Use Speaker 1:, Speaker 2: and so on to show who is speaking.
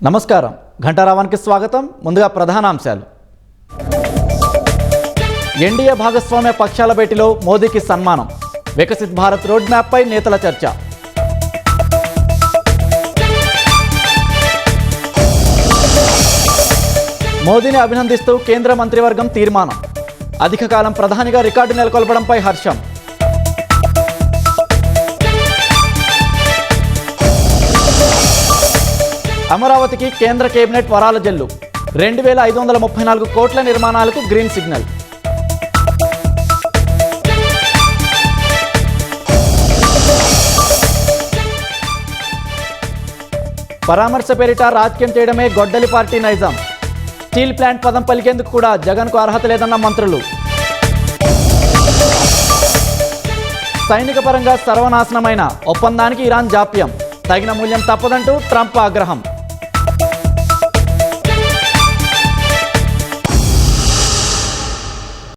Speaker 1: నమస్కారం, ఘంటారావానికి స్వాగతం. ముందుగా ప్రధానాంశాలు. ఎన్డీఏ భాగస్వామ్య పక్షాల భేటీలో మోదీకి సన్మానం. వికసిత్ భారత్ రోడ్ మ్యాప్పై నేతల చర్చ. మోదీని అభినందిస్తూ కేంద్ర మంత్రివర్గం తీర్మానం. అధిక కాలం ప్రధానిగా రికార్డు నెలకొల్పడంపై హర్షం. అమరావతికి కేంద్ర కేబినెట్ వరాల జల్లు. 2534 కోట్ల నిర్మాణాలకు గ్రీన్ సిగ్నల్. పరామర్శ పేరిట రాజకీయం చేయడమే గొడ్డలి పార్టీ నైజాం. స్టీల్ ప్లాంట్ పదం పలికేందుకు కూడా జగన్కు అర్హత లేదన్న మంత్రులు. సైనిక పరంగా సర్వనాశనమైన ఒప్పందానికి ఇరాన్ జాప్యం. తగిన మూల్యం తప్పదంటూ ట్రంప్ ఆగ్రహం.